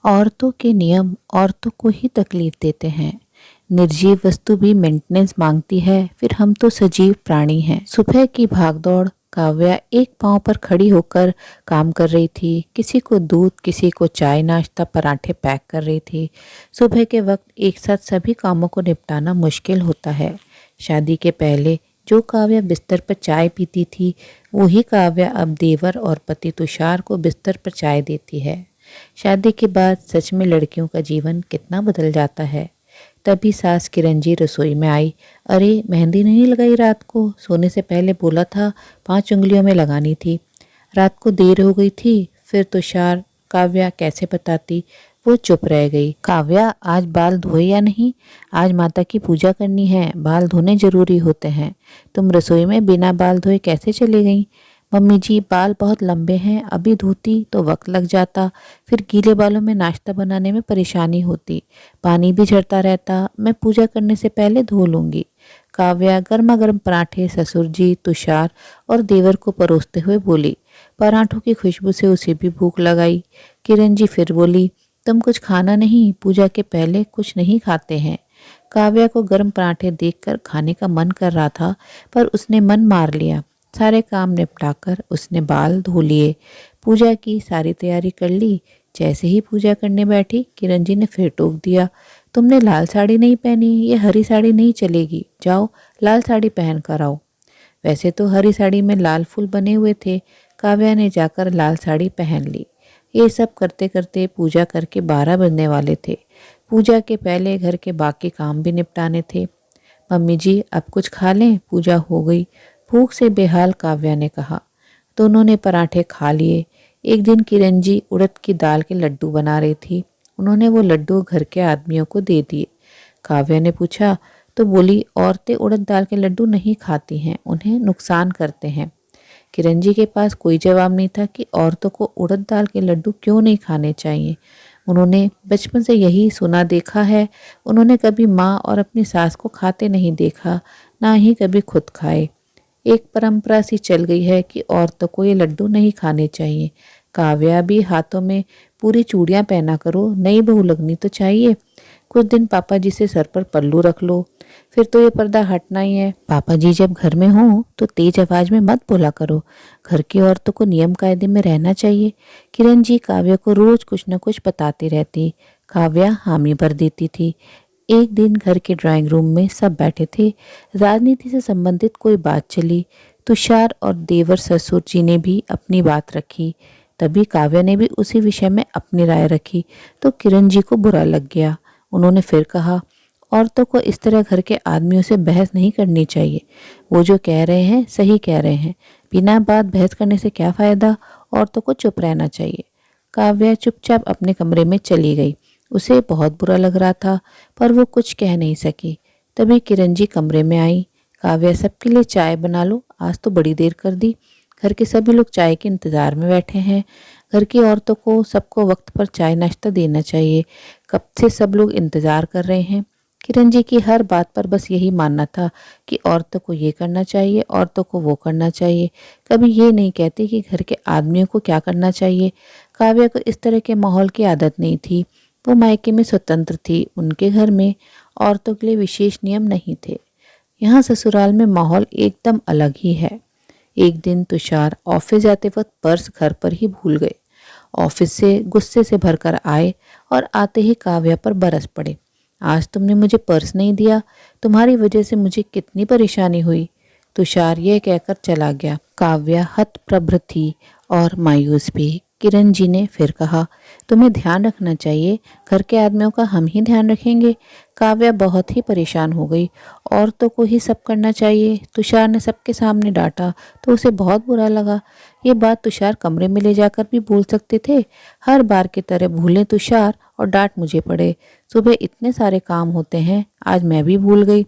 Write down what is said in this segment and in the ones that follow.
औरतों के नियम औरतों को ही तकलीफ देते हैं। निर्जीव वस्तु भी मेंटेनेंस मांगती है, फिर हम तो सजीव प्राणी हैं। सुबह की भागदौड़। काव्या एक पांव पर खड़ी होकर काम कर रही थी। किसी को दूध, किसी को चाय, नाश्ता, पराठे पैक कर रही थी। सुबह के वक्त एक साथ सभी कामों को निपटाना मुश्किल होता है। शादी के पहले जो काव्या बिस्तर पर चाय पीती थी, वही काव्या अब देवर और पति तुषार को बिस्तर पर चाय देती है। शादी के बाद सच में लड़कियों का जीवन कितना बदल जाता है। तभी सास किरंजी रसोई में आई। अरे मेहंदी नहीं लगाई रात को? सोने से पहले बोला था 5 उंगलियों में लगानी थी। रात को देर हो गई थी। फिर तुषार काव्या कैसे बताती। वो चुप रह गई। काव्या, आज बाल धोए या नहीं? आज माता की पूजा करनी है, बाल धोने जरूरी होते हैं। तुम रसोई में बिना बाल धोए कैसे चली गई? मम्मी जी, बाल बहुत लंबे हैं, अभी धोती तो वक्त लग जाता, फिर गीले बालों में नाश्ता बनाने में परेशानी होती, पानी भी झड़ता रहता। मैं पूजा करने से पहले धो लूंगी। काव्या गर्मा गर्म पराठे ससुर जी, तुषार और देवर को परोसते हुए बोली। पराठों की खुशबू से उसे भी भूख लगाई। किरण जी फिर बोली, तुम कुछ खाना नहीं? पूजा के पहले कुछ नहीं खाते हैं। काव्या को गर्म पराठे देखकर खाने का मन कर रहा था, पर उसने मन मार लिया। सारे काम निपटाकर उसने बाल धो लिए, पूजा की सारी तैयारी कर ली। जैसे ही पूजा करने बैठी, किरण जी ने फिर टोक दिया। तुमने लाल साड़ी नहीं पहनी, ये हरी साड़ी नहीं चलेगी, जाओ लाल साड़ी पहन कर आओ। वैसे तो हरी साड़ी में लाल फूल बने हुए थे। काव्या ने जाकर लाल साड़ी पहन ली। ये सब करते करते पूजा करके 12 बजने वाले थे। पूजा के पहले घर के बाकी काम भी निपटाने थे। मम्मी जी, अब कुछ खा लें, पूजा हो गई, भूख से बेहाल काव्या ने कहा। दोनों ने पराठे खा लिए। एक दिन किरण जी उड़द की दाल के लड्डू बना रही थी। उन्होंने वो लड्डू घर के आदमियों को दे दिए। काव्या ने पूछा तो बोली, औरतें उड़द दाल के लड्डू नहीं खाती हैं, उन्हें नुकसान करते हैं। किरण जी के पास कोई जवाब नहीं था कि औरतों को उड़द दाल के लड्डू क्यों नहीं खाने चाहिए। उन्होंने बचपन से यही सुना देखा है। उन्होंने कभी माँ और अपनी सास को खाते नहीं देखा, ना ही कभी खुद खाए। एक परंपरा सी चल गई है कि औरतों को ये लड्डू नहीं खाने चाहिए। काव्या भी हाथों में पूरी चूड़ियां पहना करो, नई बहू लगनी तो चाहिए। कुछ दिन पापा जी से सर पर पल्लू रख लो, फिर तो ये पर्दा हटना ही है। पापा जी जब घर में हों तो तेज आवाज में मत बोला करो। घर की औरतों को नियम कायदे में रहना चाहिए। किरण जी काव्या को रोज कुछ न कुछ बताती रहती। काव्या हामी भर देती थी। एक दिन घर के ड्राइंग रूम में सब बैठे थे। राजनीति से संबंधित कोई बात चली। तुषार और देवर ससुर जी ने भी अपनी बात रखी। तभी काव्या ने भी उसी विषय में अपनी राय रखी तो किरण जी को बुरा लग गया। उन्होंने फिर कहा, औरतों को इस तरह घर के आदमियों से बहस नहीं करनी चाहिए। वो जो कह रहे हैं सही कह रहे हैं, बिना बात बहस करने से क्या फायदा। औरतों को चुप रहना चाहिए। काव्या चुपचाप अपने कमरे में चली गई। उसे बहुत बुरा लग रहा था, पर वो कुछ कह नहीं सकी। तभी किरण जी कमरे में आई। काव्या, सबके लिए चाय बना लो, आज तो बड़ी देर कर दी। घर के सभी लोग चाय के इंतजार में बैठे हैं। घर की औरतों को सबको वक्त पर चाय नाश्ता देना चाहिए। कब से सब लोग इंतजार कर रहे हैं। किरण जी की हर बात पर बस यही मानना था कि औरतों को ये करना चाहिए, औरतों को वो करना चाहिए। कभी ये नहीं कहती कि घर के आदमियों को क्या करना चाहिए। काव्या को इस तरह के माहौल की आदत नहीं थी। वो मायके में स्वतंत्र थी। उनके घर में औरतों के लिए विशेष नियम नहीं थे। यहाँ ससुराल में माहौल एकदम अलग ही है। एक दिन तुषार ऑफिस जाते वक्त पर्स घर पर ही भूल गए। ऑफिस से गुस्से से भरकर आए और आते ही काव्या पर बरस पड़े। आज तुमने मुझे पर्स नहीं दिया, तुम्हारी वजह से मुझे कितनी परेशानी हुई। तुषार यह कहकर चला गया। काव्या हतप्रभ थी और मायूस भी। किरण जी ने फिर कहा, तुम्हें ध्यान रखना चाहिए, घर के आदमियों का हम ही ध्यान रखेंगे। काव्या बहुत ही परेशान हो गई। औरतों को ही सब करना चाहिए। तुषार ने सबके सामने डांटा तो उसे बहुत बुरा लगा। ये बात तुषार कमरे में ले जाकर भी बोल सकते थे। हर बार की तरह भूले तुषार और डांट मुझे पड़े। सुबह इतने सारे काम होते हैं, आज मैं भी भूल गई।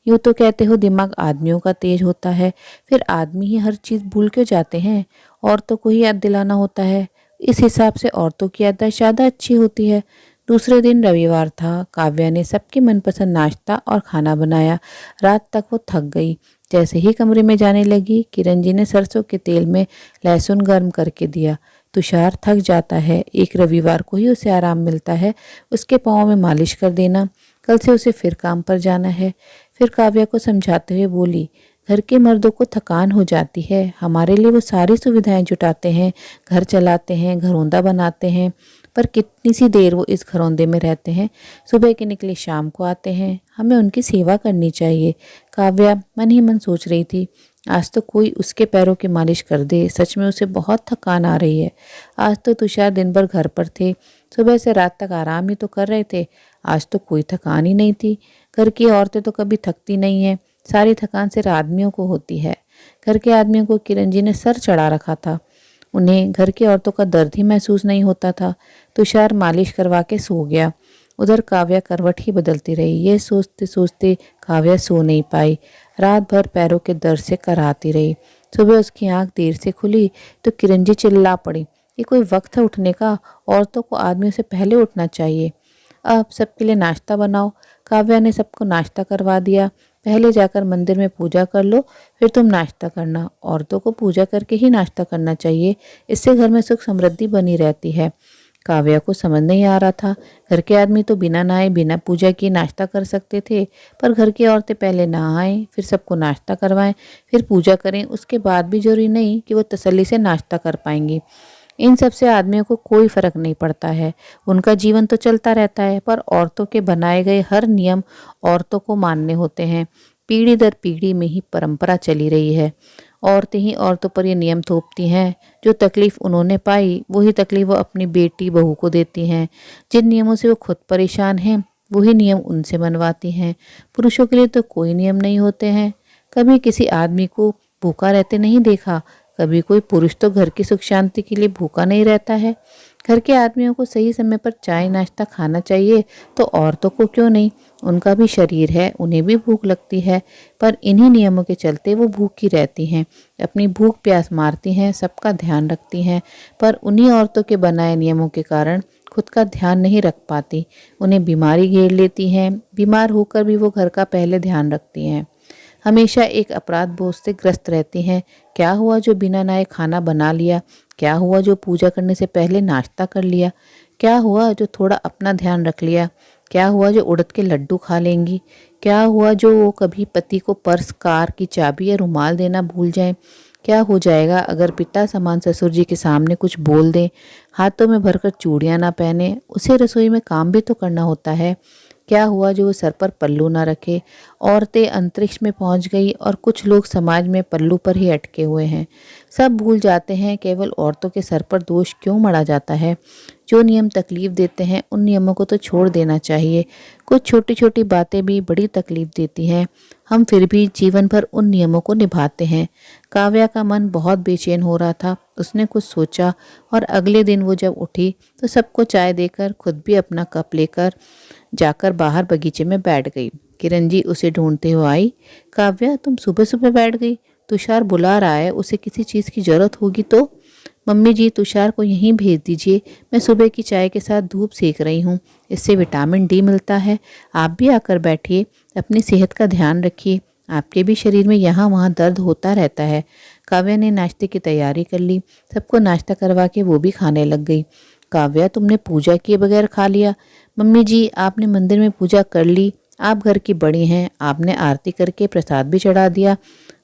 यूँ तो कहते हो दिमाग आदमियों का तेज होता है, फिर आदमी ही हर चीज़ भूल क्यों जाते हैं। औरतों को ही याद दिलाना होता है। इस हिसाब से औरतों की याददाश्त ज़्यादा अच्छी होती है। दूसरे दिन रविवार था। काव्या ने सबकी मनपसंद नाश्ता और खाना बनाया। रात तक वो थक गई। जैसे ही कमरे में जाने लगी, किरण जी ने सरसों के तेल में लहसुन गर्म करके दिया। तुषार थक जाता है, एक रविवार को ही उसे आराम मिलता है। उसके पाँव में मालिश कर देना, कल से उसे फिर काम पर जाना है। फिर काव्या को समझाते हुए बोली, घर के मर्दों को थकान हो जाती है, हमारे लिए वो सारी सुविधाएं जुटाते हैं, घर चलाते हैं, घरौंदा बनाते हैं, पर कितनी सी देर वो इस घरौंदे में रहते हैं। सुबह के निकले शाम को आते हैं, हमें उनकी सेवा करनी चाहिए। काव्या मन ही मन सोच रही थी, आज तो कोई उसके पैरों की मालिश कर दे, सच में उसे बहुत थकान आ रही है। आज तो तुषार दिन भर घर पर थे, सुबह से रात तक आराम ही तो कर रहे थे, आज तो कोई थकान ही नहीं थी। घर की औरतें तो कभी थकती नहीं हैं, सारी थकान सिर्फ आदमियों को होती है। घर के आदमियों को किरण जी ने सर चढ़ा रखा था, उन्हें घर की औरतों का दर्द ही महसूस नहीं होता था। तुषार मालिश करवा के सो गया। उधर काव्या करवट ही बदलती रही। ये सोचते सोचते काव्या सो नहीं पाई, रात भर पैरों के दर्द से कराहती रही। सुबह उसकी आंख देर से खुली तो किरण जी चिल्ला पड़ी, ये कोई वक्त है उठने का? औरतों को आदमियों से पहले उठना चाहिए। अब सबके लिए नाश्ता बनाओ। काव्या ने सबको नाश्ता करवा दिया। पहले जाकर मंदिर में पूजा कर लो, फिर तुम नाश्ता करना। औरतों को पूजा करके ही नाश्ता करना चाहिए, इससे घर में सुख समृद्धि बनी रहती है। काव्या को समझ नहीं आ रहा था, घर के आदमी तो बिना नहाए बिना पूजा किए नाश्ता कर सकते थे, पर घर की औरतें पहले नहाएं, फिर सबको नाश्ता करवाएं, फिर पूजा करें, उसके बाद भी जरूरी नहीं कि वो तसल्ली से नाश्ता कर पाएंगी। इन सब से आदमियों को कोई फर्क नहीं पड़ता है, उनका जीवन तो चलता रहता है, पर औरतों के बनाए गए हर नियम औरतों को मानने होते हैं। पीढ़ी दर पीढ़ी में ही परंपरा चली रही है। औरतें ही औरतों पर ये नियम थोपती हैं, जो तकलीफ उन्होंने पाई वही तकलीफ वो अपनी बेटी बहू को देती हैं। जिन नियमों से वो खुद परेशान हैं वही नियम उनसे मनवाती हैं। पुरुषों के लिए तो कोई नियम नहीं होते हैं। कभी किसी आदमी को भूखा रहते नहीं देखा, कभी कोई पुरुष तो घर की सुख शांति के लिए भूखा नहीं रहता है। घर के आदमियों को सही समय पर चाय नाश्ता खाना चाहिए, तो औरतों को क्यों नहीं? उनका भी शरीर है, उन्हें भी भूख लगती है, पर इन्हीं नियमों के चलते वो भूखी रहती हैं, अपनी भूख प्यास मारती हैं, सबका ध्यान रखती हैं, पर उन्हीं औरतों के बनाए नियमों के कारण खुद का ध्यान नहीं रख पाती। उन्हें बीमारी घेर लेती हैं, बीमार होकर भी वो घर का पहले ध्यान रखती हैं। हमेशा एक अपराध बोझ से ग्रस्त रहती हैं। क्या हुआ जो बिना नहाए खाना बना लिया? क्या हुआ जो पूजा करने से पहले नाश्ता कर लिया? क्या हुआ जो थोड़ा अपना ध्यान रख लिया? क्या हुआ जो उड़द के लड्डू खा लेंगी? क्या हुआ जो वो कभी पति को पर्स, कार की चाबी या रुमाल देना भूल जाएं? क्या हो जाएगा अगर पिता समान ससुर जी के सामने कुछ बोल दें? हाथों में भरकर चूड़ियां ना पहने, उसे रसोई में काम भी तो करना होता है। क्या हुआ जो वो सर पर पल्लू ना रखे? औरतें अंतरिक्ष में पहुंच गई और कुछ लोग समाज में पल्लू पर ही अटके हुए हैं। सब भूल जाते हैं, केवल औरतों के सर पर दोष क्यों मढ़ा जाता है? जो नियम तकलीफ देते हैं उन नियमों को तो छोड़ देना चाहिए। कुछ छोटी छोटी बातें भी बड़ी तकलीफ देती हैं, हम फिर भी जीवन भर उन नियमों को निभाते हैं। काव्या का मन बहुत बेचैन हो रहा था। उसने कुछ सोचा और अगले दिन वो जब उठी तो सबको चाय देकर खुद भी अपना कप लेकर जाकर बाहर बगीचे में बैठ गई। किरण जी उसे ढूंढते हुए आई। काव्या, तुम सुबह सुबह बैठ गई? तुषार बुला रहा है, उसे किसी चीज़ की जरूरत होगी तो? मम्मी जी, तुषार को यहीं भेज दीजिए, मैं सुबह की चाय के साथ धूप सेक रही हूँ, इससे विटामिन डी मिलता है। आप भी आकर बैठिए, अपनी सेहत का ध्यान रखिए, आपके भी शरीर में यहाँ वहाँ दर्द होता रहता है। काव्या ने नाश्ते की तैयारी कर ली, सबको नाश्ता करवा के वो भी खाने लग गई। काव्या, तुमने पूजा किए बगैर खा लिया? मम्मी जी, आपने मंदिर में पूजा कर ली, आप घर की बड़ी हैं, आपने आरती करके प्रसाद भी चढ़ा दिया,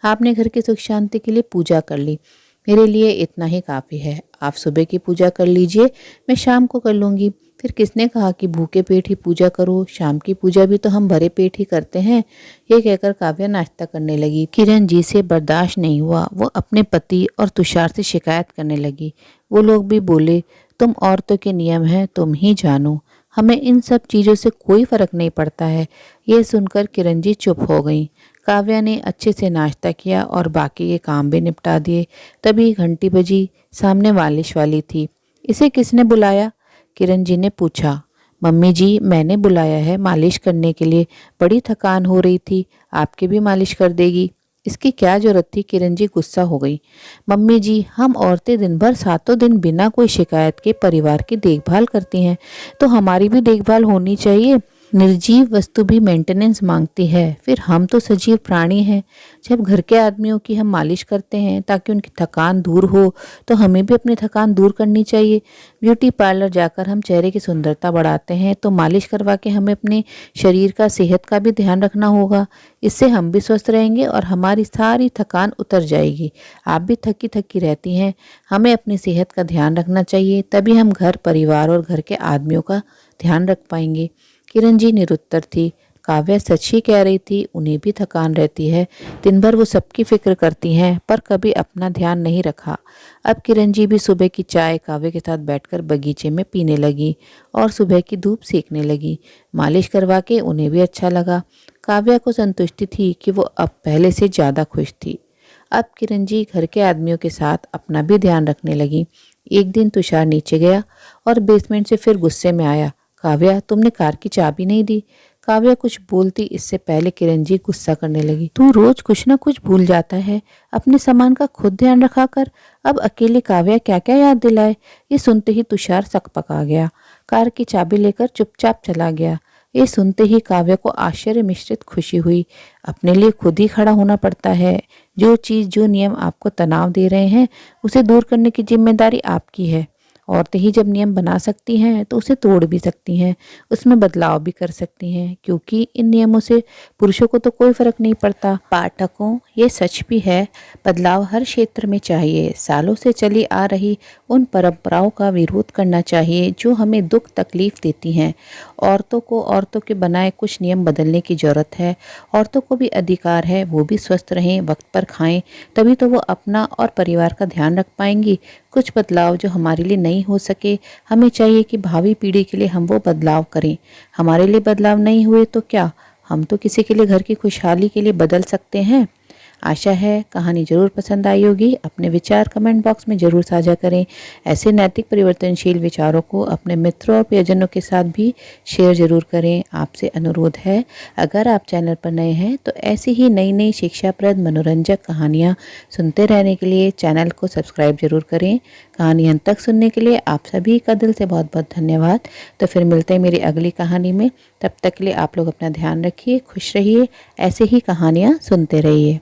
आपने घर की सुख शांति के लिए पूजा कर ली, मेरे लिए इतना ही काफ़ी है। आप सुबह की पूजा कर लीजिए, मैं शाम को कर लूँगी। फिर किसने कहा कि भूखे पेट ही पूजा करो? शाम की पूजा भी तो हम भरे पेट ही करते हैं। ये कहकर काव्या नाश्ता करने लगी। किरण जी से बर्दाश्त नहीं हुआ, वो अपने पति और तुषार से शिकायत करने लगी। वो लोग भी बोले, तुम औरतों के नियम हैं, तुम ही जानो, हमें इन सब चीज़ों से कोई फ़र्क नहीं पड़ता है। ये सुनकर किरण जी चुप हो गई। काव्या ने अच्छे से नाश्ता किया और बाकी के काम भी निपटा दिए। तभी घंटी बजी, सामने मालिश वाली थी। इसे किसने बुलाया? किरण जी ने पूछा। मम्मी जी, मैंने बुलाया है मालिश करने के लिए, बड़ी थकान हो रही थी, आपकी भी मालिश कर देगी। इसकी क्या जरूरत थी? किरण जी गुस्सा हो गई। मम्मी जी, हम औरतें दिन भर सातों दिन बिना कोई शिकायत के परिवार की देखभाल करती हैं, तो हमारी भी देखभाल होनी चाहिए। निर्जीव वस्तु भी मेंटेनेंस मांगती है, फिर हम तो सजीव प्राणी हैं। जब घर के आदमियों की हम मालिश करते हैं ताकि उनकी थकान दूर हो, तो हमें भी अपनी थकान दूर करनी चाहिए। ब्यूटी पार्लर जाकर हम चेहरे की सुंदरता बढ़ाते हैं, तो मालिश करवा के हमें अपने शरीर का, सेहत का भी ध्यान रखना होगा। इससे हम भी स्वस्थ रहेंगे और हमारी सारी थकान उतर जाएगी। आप भी थकी थकी रहती हैं, हमें अपनी सेहत का ध्यान रखना चाहिए, तभी हम घर, परिवार और घर के आदमियों का ध्यान रख पाएंगे। किरण जी निरुत्तर थी। काव्या सच ही कह रही थी, उन्हें भी थकान रहती है। दिन भर वो सबकी फिक्र करती हैं, पर कभी अपना ध्यान नहीं रखा। अब किरण जी भी सुबह की चाय काव्या के साथ बैठकर बगीचे में पीने लगी और सुबह की धूप सेकने लगी। मालिश करवा के उन्हें भी अच्छा लगा। काव्या को संतुष्टि थी कि वो अब पहले से ज़्यादा खुश थी। अब किरण जी घर के आदमियों के साथ अपना भी ध्यान रखने लगी। एक दिन तुषार नीचे गया और बेसमेंट से फिर गुस्से में आया। काव्या, तुमने कार की चाबी नहीं दी। काव्या कुछ बोलती इससे पहले किरण जी गुस्सा करने लगी। तू रोज कुछ ना कुछ भूल जाता है, अपने सामान का खुद ध्यान रखा कर। अब अकेले काव्या क्या क्या याद दिलाए। ये सुनते ही तुषार सकपका गया, कार की चाबी लेकर चुपचाप चला गया। ये सुनते ही काव्या को आश्चर्य मिश्रित खुशी हुई। अपने लिए खुद ही खड़ा होना पड़ता है। जो चीज़, जो नियम आपको तनाव दे रहे हैं, उसे दूर करने की जिम्मेदारी आपकी है। औरतें ही जब नियम बना सकती हैं तो उसे तोड़ भी सकती हैं, उसमें बदलाव भी कर सकती हैं, क्योंकि इन नियमों से पुरुषों को तो कोई फर्क नहीं पड़ता। पाठकों, ये सच भी है, बदलाव हर क्षेत्र में चाहिए। सालों से चली आ रही उन परंपराओं का विरोध करना चाहिए जो हमें दुख तकलीफ देती हैं। औरतों को औरतों के बनाए कुछ नियम बदलने की ज़रूरत है। औरतों को भी अधिकार है, वो भी स्वस्थ रहें, वक्त पर खाएं, तभी तो वो अपना और परिवार का ध्यान रख पाएंगी। कुछ बदलाव जो हमारे लिए नहीं हो सके, हमें चाहिए कि भावी पीढ़ी के लिए हम वो बदलाव करें। हमारे लिए बदलाव नहीं हुए तो क्या, हम तो किसी के लिए घर की खुशहाली के लिए बदल सकते हैं। आशा है कहानी ज़रूर पसंद आई होगी। अपने विचार कमेंट बॉक्स में ज़रूर साझा करें। ऐसे नैतिक परिवर्तनशील विचारों को अपने मित्रों और प्रियजनों के साथ भी शेयर ज़रूर करें। आपसे अनुरोध है, अगर आप चैनल पर नए हैं तो ऐसी ही नई नई शिक्षाप्रद मनोरंजक कहानियाँ सुनते रहने के लिए चैनल को सब्सक्राइब ज़रूर करें। कहानी अंत तक सुनने के लिए आप सभी का दिल से बहुत बहुत धन्यवाद। तो फिर मिलते हैं मेरी अगली कहानी में। तब तक के लिए आप लोग अपना ध्यान रखिए, खुश रहिए, ऐसे ही कहानियाँ सुनते रहिए।